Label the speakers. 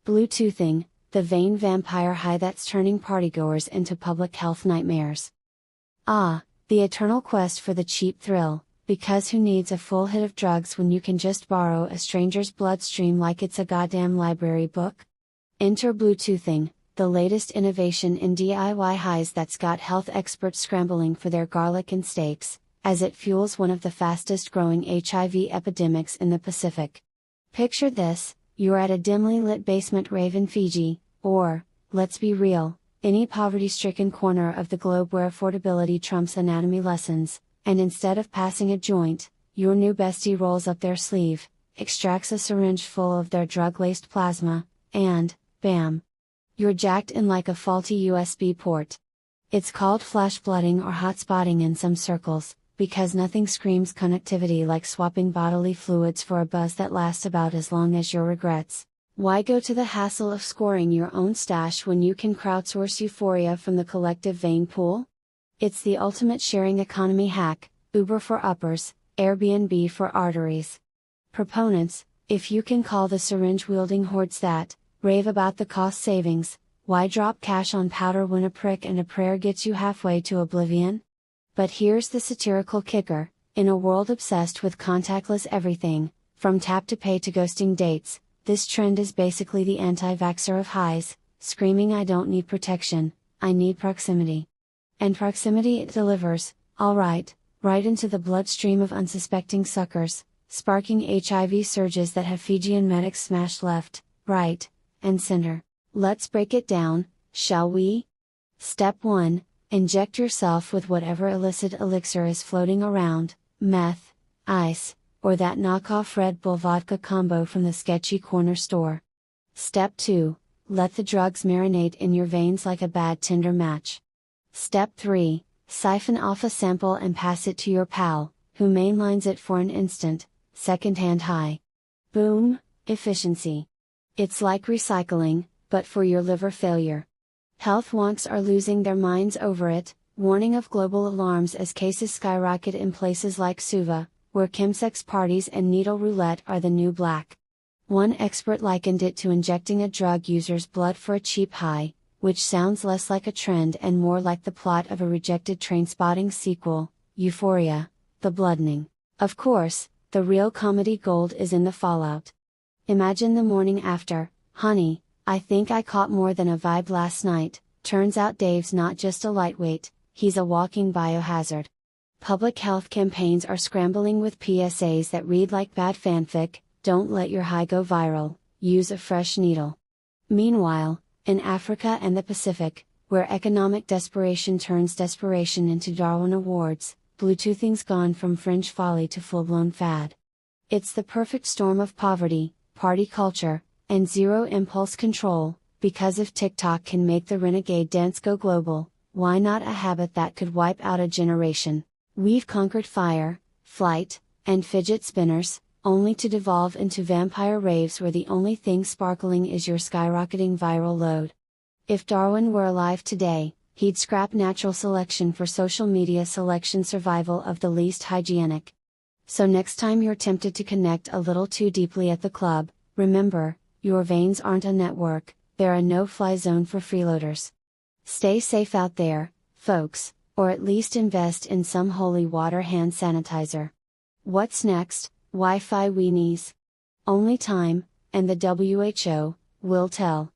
Speaker 1: Bluetoothing, the vein vampire high that's turning partygoers into public health nightmares. Ah, the eternal quest for the cheap thrill, because who needs a full hit of drugs when you can just borrow a stranger's bloodstream like it's a goddamn library book? Enter Bluetoothing, the latest innovation in DIY highs that's got health experts scrambling for their garlic and steaks, as it fuels one of the fastest growing HIV epidemics in the Pacific. Picture this: you're at a dimly lit basement rave in Fiji, or, let's be real, any poverty-stricken corner of the globe where affordability trumps anatomy lessons, and instead of passing a joint, your new bestie rolls up their sleeve, extracts a syringe full of their drug-laced plasma, and, bam! You're jacked in like a faulty USB port. It's called flash flooding or hotspotting in some circles, because nothing screams connectivity like swapping bodily fluids for a buzz that lasts about as long as your regrets. Why go to the hassle of scoring your own stash when you can crowdsource euphoria from the collective vein pool? It's the ultimate sharing economy hack, Uber for uppers, Airbnb for arteries. Proponents, if you can call the syringe-wielding hordes that, rave about the cost savings, why drop cash on powder when a prick and a prayer gets you halfway to oblivion? But here's the satirical kicker: in a world obsessed with contactless everything, from tap to pay to ghosting dates, this trend is basically the anti-vaxxer of highs, screaming I don't need protection, I need proximity. And proximity it delivers, alright, right into the bloodstream of unsuspecting suckers, sparking HIV surges that have Fijian medics smashed left, right, and center. Let's break it down, shall we? Step 1. Inject yourself with whatever illicit elixir is floating around, meth, ice, or that knockoff Red Bull vodka combo from the sketchy corner store. Step 2. Let the drugs marinate in your veins like a bad Tinder match. Step 3. Siphon off a sample and pass it to your pal, who mainlines it for an instant, second-hand high. Boom, efficiency. It's like recycling, but for your liver failure. Health wonks are losing their minds over it, warning of global alarms as cases skyrocket in places like Suva, where chemsex parties and needle roulette are the new black. One expert likened it to injecting a drug user's blood for a cheap high, which sounds less like a trend and more like the plot of a rejected Trainspotting sequel, Euphoria, The Bloodening. Of course, the real comedy gold is in the fallout. Imagine the morning after: honey, I think I caught more than a vibe last night. Turns out Dave's not just a lightweight, he's a walking biohazard. Public health campaigns are scrambling with PSAs that read like bad fanfic: don't let your high go viral, use a fresh needle. Meanwhile, in Africa and the Pacific, where economic desperation turns desperation into Darwin Awards, Bluetoothing's gone from fringe folly to full-blown fad. It's the perfect storm of poverty, party culture, and zero impulse control, because if TikTok can make the renegade dance go global, why not a habit that could wipe out a generation? We've conquered fire, flight, and fidget spinners, only to devolve into vampire raves where the only thing sparkling is your skyrocketing viral load. If Darwin were alive today, he'd scrap natural selection for social media selection, survival of the least hygienic. So next time you're tempted to connect a little too deeply at the club, remember, your veins aren't a network, they're a no-fly zone for freeloaders. Stay safe out there, folks, or at least invest in some holy water hand sanitizer. What's next, Wi-Fi weenies? Only time, and the WHO, will tell.